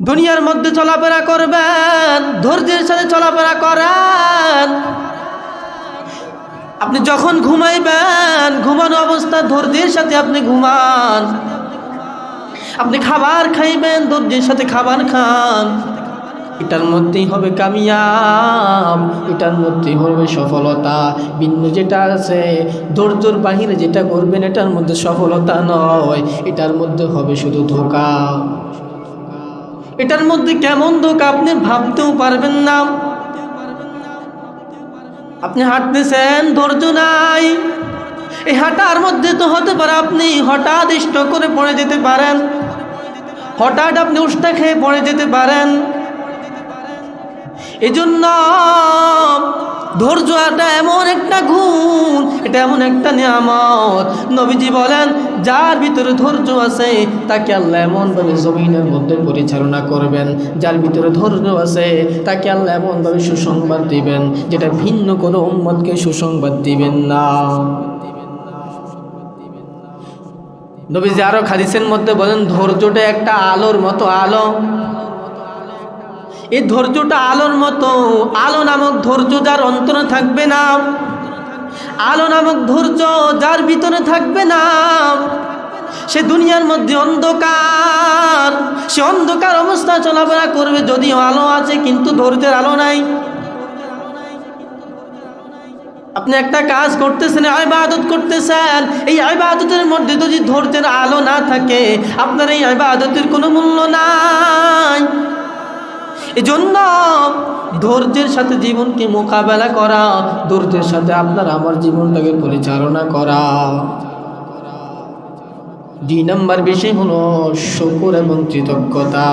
দুনিয়ার মধ্যে চলাফেরা করবেন, ধৈর্যের সাথে চলাফেরা করেন। আপনি যখন ঘুমাইবেন, ঘুমানো অবস্থা ধৈর্যের সাথে আপনি ঘুমান। আপনি খাবার খাইবেন, ধৈর্যের সাথে খাবার খান। এটার মধ্যেই হবে কামিয়াব, এটার মধ্যেই হবে সফলতা। ভিন্ন যেটা আছে ধৈর্যের বাহিরে যেটা করবেন এটার মধ্যে সফলতা নয়, এটার মধ্যে হবে শুধু ধোঁকা। এটার মধ্যে কেমন ধোঁকা আপনি ভাবতেও পারবেন না। আপনি হাঁটতেছেন, ধৈর্য নাই। এই হাঁটার মধ্যে তো হতে পারে আপনি হঠাৎ স্ট্রোক করে পড়ে যেতে পারেন, হঠাৎ আপনি উষ্টা খেয়ে পড়ে যেতে পারেন। এজন্য ধৈর্যটা এমন একটা গুণ, এটা এমন একটা নিয়ামত। নবীজি বলেন, যার ভিতরে ধৈর্য আছে তাকে আল্লাহ এমনভাবে জমিনের মধ্যে পরিচালনা করবেন। যার ভিতরে ধৈর্য আছে তাকে আল্লাহ এমনভাবে সুসংবাদ দিবেন যেটা ভিন্ন কোনো উম্মতকে সুসংবাদ দিবেন না। নবীজি আরো হাদিসের মধ্যে বলেন, ধৈর্যটা একটা আলোর মতো। আলো, এই ধৈর্যটা আলোর মতো। আলো নামক ধৈর্য যার অন্তরে থাকবে না, আলো নামক ধৈর্য যার ভিতরে থাকবে না, সে দুনিয়ার মধ্যে অন্ধকার, সে অন্ধকার অবস্থা চলাফেরা করবে। যদিও আলো আছে কিন্তু ধৈর্যের আলো নাই। আপনি একটা কাজ করতেছেন, ইবাদত করতেছেন, এই ইবাদতের মধ্যে যদি ধৈর্যের আলো না থাকে আপনার এই ইবাদতের কোনো মূল্য নাই। এজন্য ধৈর্যের সাথে জীবনকে মোকাবেলা করা, ধৈর্যের সাথে আপনার আমার জীবনটাকে পরিচালনা করা। 2 নম্বর বিষয় হলো শুকর এবং কৃতজ্ঞতা।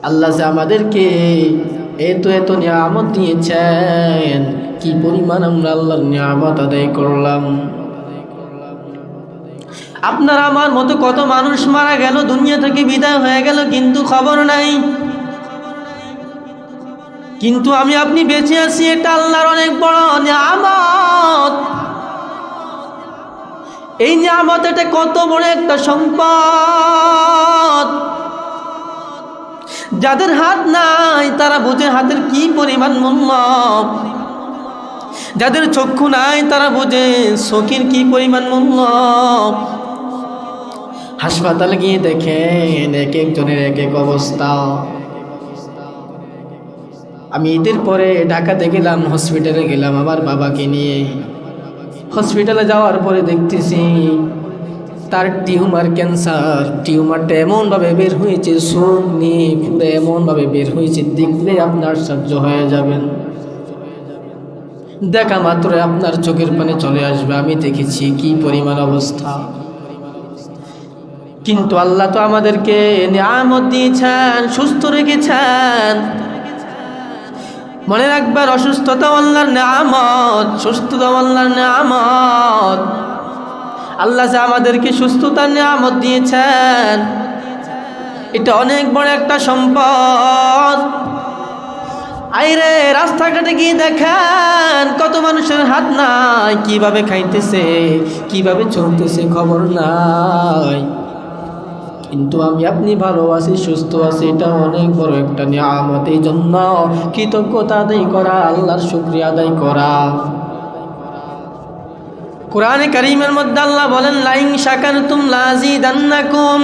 আল্লাহ যে আমাদেরকে এত নিয়ামত দিয়েছেন, কি পরিমাণ আমরা আল্লাহর নিয়ামত আদায় করলাম। আপনার আমার মতো কত মানুষ মারা গেল, দুনিয়া থেকে বিদায় হয়ে গেল, কিন্তু খবর নাই। কিন্তু আমি আপনি বেঁচে আছি, এটা আল্লাহর অনেক বড় নিয়ামত। এই নিয়ামত, এটা কত বড় একটা সম্পদ। যাদের হাত নাই তারা বোঝে হাতের কি পরিমাণ মূল্য, যাদের চক্ষু নাই তারা বোঝে চোখের কি পরিমাণ মূল্য। হাসপাতালে গিয়ে দেখেন এক একজনের এক এক অবস্থা। আমি ঈদের পরে ঢাকাতে গেলাম, হসপিটালে গেলাম আমার বাবাকে নিয়ে। হসপিটালে যাওয়ার পরে দেখতেছি তার টিউমার, ক্যান্সার। টিউমারটা এমনভাবে বের হয়েছে, চোখ নিয়ে পুরো এমনভাবে বের হয়েছে, দেখলে আপনার আশ্চর্য হয়ে যাবেন। দেখা মাত্র আপনার চোখের পানে চলে আসবে। আমি দেখেছি কি পরিমাণ অবস্থা। কিন্তু আল্লাহ তো আমাদেরকে নিয়ামত দিয়েছেন, সুস্থ রেখেছেন। মনে রাখবেন, অসুস্থতা আল্লাহর নিয়ামত, সুস্থতা আল্লাহর নিয়ামত। আল্লাহ যে আমাদেরকে সুস্থতার নিয়ামত দিয়েছেন, এটা অনেক বড় একটা সম্পদ। আইরে রাস্তাঘাটে গিয়ে দেখেন কত মানুষের হাত নাই, কিভাবে খাইতেছে, কিভাবে চলতেছে খবর নাই। কিন্তু আমি আপনি ভালো আছি, সুস্থ আছি, এটা অনেক বড় একটা নিয়ামত। এই জন্য কৃতজ্ঞতা আদায় করা, আল্লাহর শুকরিয়া আদায় করা। কোরআনে কারীমের মধ্যে আল্লাহ বলেন, লাইন শাকারতুম লাযিদান্নাকুম।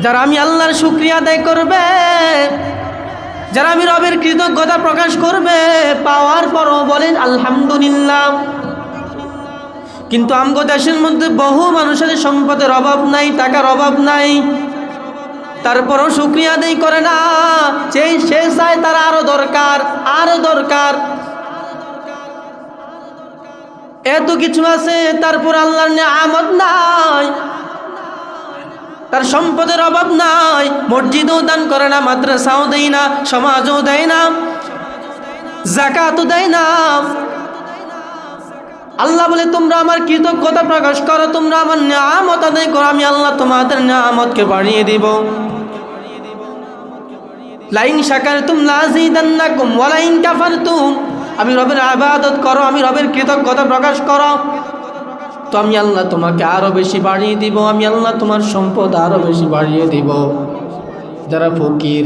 যারা আমি আল্লাহর শুকরিয়া আদায় করবে, যারা আমি রবের কৃতজ্ঞতা প্রকাশ করবে, পাওয়ার পরও বলেন আলহামদুলিল্লাহ। কিন্তু আমগো দেশের মধ্যে বহু মানুষের সম্পদের অভাব নাই, টাকার অভাব নাই, তারপরও শুকরিয়া আদায় করে না। সে চায় তার আরো দরকার, আরো দরকার। এত কিছু আছে, তারপর আল্লাহর নিয়ামত নাই, তার সম্পদের অভাব নাই, মসজিদও দান করে না, মাদ্রাসাও দেয় না, সমাজও দেয় না, যাকাতও দেয় না। আল্লাহ বলে, তোমরা আমার কৃতজ্ঞতা প্রকাশ করো, তোমরা আমার নিয়ামত আদায় করো, আমি আল্লাহ তোমাদের নিয়ামতকে বাড়িয়ে দিব। লাইন শাকারতুম লাযিদান্নাকুম ওয়া লাইন কাফারতুম। আমি রবের ইবাদত করো, আমি রবের কৃতজ্ঞতা প্রকাশ করো, তো আমি আল্লাহ তোমাকে আরো বেশি বাড়িয়ে দিব, আমি আল্লাহ তোমার সম্পদ আরো বেশি বাড়িয়ে দিব। যারা ফকির,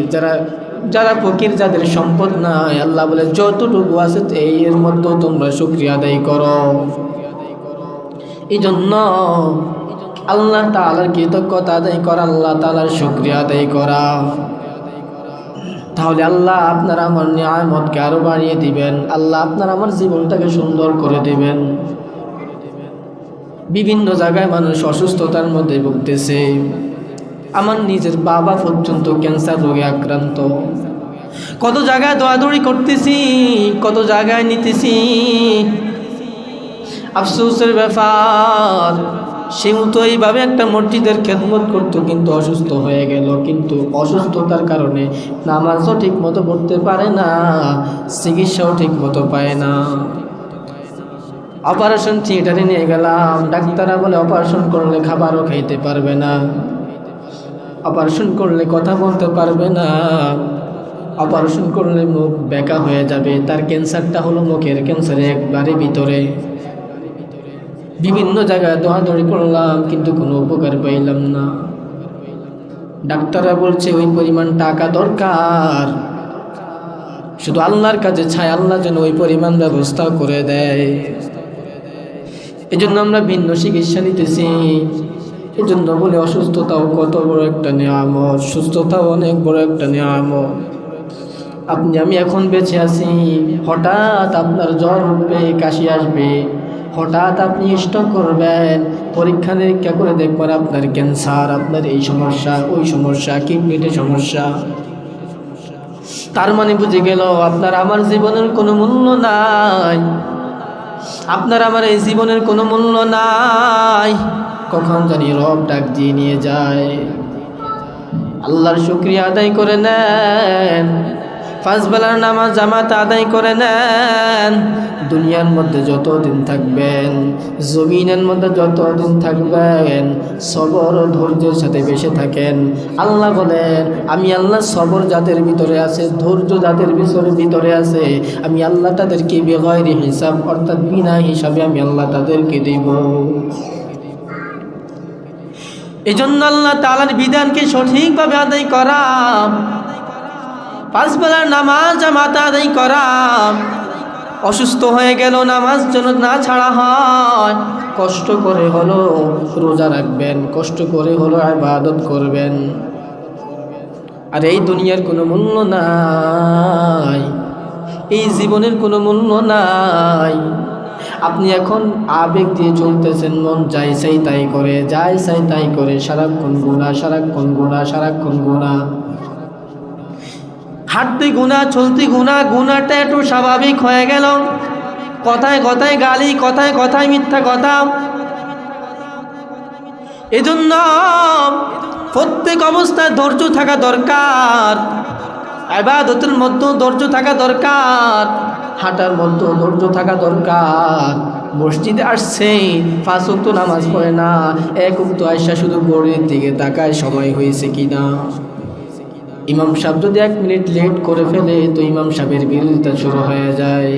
যারা ফকির, যাদের সম্পদ নাই, আল্লাহ বলে যতটুকু আছে এর মধ্যে তোমরা শুকরিয়া আদায় করো। এই জন্য আল্লাহ তাআলার কৃতজ্ঞতা আদায় করা, আল্লাহ তাআলার শুকরিয়া আদায় করা। তাহলে আল্লাহ আপনার আমার নিয়ামতকে আরো বাড়িয়ে দিবেন, আল্লাহ আপনার আমার জীবনটাকে সুন্দর করে দিবেন। বিভিন্ন জায়গায় মানুষ অসুস্থতার মধ্যে ভুগতেছে। আমার নিজের বাবা পর্যন্ত ক্যান্সার রোগে আক্রান্ত। কত জায়গায় দৌড়াদৌড়ি করতেছি, কত জায়গায় নিতেছি, আফসোসের ব্যাপার। সেও তো এইভাবে একটা মসজিদের খেদমত করতো, কিন্তু অসুস্থ হয়ে গেল। কিন্তু অসুস্থতার কারণে নামাজও ঠিক মতো পড়তে পারে না, চিকিৎসাও ঠিক মতো পায় না। অপারেশন থিয়েটারে নিয়ে গেলাম, ডাক্তাররা বলে অপারেশন করলে খাবারও খাইতে পারবে না, অপারেশন করলে কথা বলতে পারবে না, অপারেশন করলে মুখ বেঁকা হয়ে যাবে। তার ক্যান্সারটা হলো মুখের ক্যান্সার, একবারে ভিতরে। বিভিন্ন জায়গায় দৌড়াদৌড়ি করলাম, কিন্তু কোনো উপকার পাইলাম না। ডাক্তাররা বলছে ওই পরিমাণ টাকা দরকার, শুধু আল্লাহর কাছে চাই, আল্লাহ যেন ওই পরিমাণ ব্যবস্থা করে দেয়। এজন্য আমরা ভিন্ন চিকিৎসা নিতেছি। এজন্য বলে অসুস্থতাও কত বড় একটা নিয়ামত, সুস্থতাও অনেক বড় একটা নিয়ামত। আপনি আমি এখন বেঁচে আছি, হঠাৎ আপনার জ্বর উঠবে, কাশি আসবে, হঠাৎ আপনি স্ট্রোক করবেন, পরীক্ষা নিরীক্ষা করে দেখবেন আপনার ক্যান্সার, আপনার এই সমস্যা, ওই সমস্যা, কিডনিতে সমস্যা। তার মানে বুঝে গেল আপনার আমার জীবনের কোনো মূল্য নাই, আপনার আমার এই জীবনের কোনো মূল্য নাই। কখন জানি রব ডাক দিয়ে নিয়ে যায়। আল্লাহর শুকরিয়া আদায় করে নেন, 5 বেলার নামাজ জামাতে আদায় করে নেন। দুনিয়ার মধ্যে যতদিন থাকবেন, জমিনের মধ্যে যতদিন থাকবেন, সবর ও ধৈর্যের সাথে বেঁচে থাকেন। আল্লাহ বলেন আমি আল্লাহ সবর যাদের ভিতরে আছে, ধৈর্য যাদের ভিতরে আছে, আমি আল্লাহ তাদেরকে বেগয়রি হিসাব, অর্থাৎ বিনা হিসাবে আমি আল্লাহ তাদেরকে দেব। এই জন্য আল্লাহ তাআলার বিধানকে সঠিকভাবে আদায় করা, 5 বেলার নামাজ জামাতে আদায় করা। অসুস্থ হয়ে গেল, নামাজ যেন না ছাড়া হয়। কষ্ট করে হলো রোজা রাখবেন, কষ্ট করে হলো ইবাদত করবেন। আর এই দুনিয়ার কোনো মূল্য নাই, এই জীবনের কোনো মূল্য নাই। আপনি এখন আবেগ দিয়ে চলতেছেন, মন যাই চাই তাই করে, যাই চাই তাই করে, সারাক্ষণ গুনাহ, সারাক্ষণ গুনাহ, সারাক্ষণ গুনাহ। হাঁটতে গুনাহ, চলতে গুনাহ, গুনাহটা একটু স্বাভাবিক হয়ে গেল। কথায় কথায় গালি, কথায় কথায় মিথ্যা কথা। এজন্য প্রত্যেক অবস্থায় ধৈর্য থাকা দরকার, ইবাদতের মধ্যেও ধৈর্য থাকা দরকার, হাঁটার মধ্যেও ধৈর্য থাকা দরকার। মসজিদে আসছে, 5 ওয়াক্ত নামাজ পড়ে না, 1 ওয়াক্ত আয়সা শুধু বোর্ডের দিকে তাকায় সময় হয়েছে কিনা। ইমাম সাহেব যদি 1 মিনিট লেট করে ফেলে তো ইমাম সাহেবের বিরোধিতা শুরু হয়ে যায়।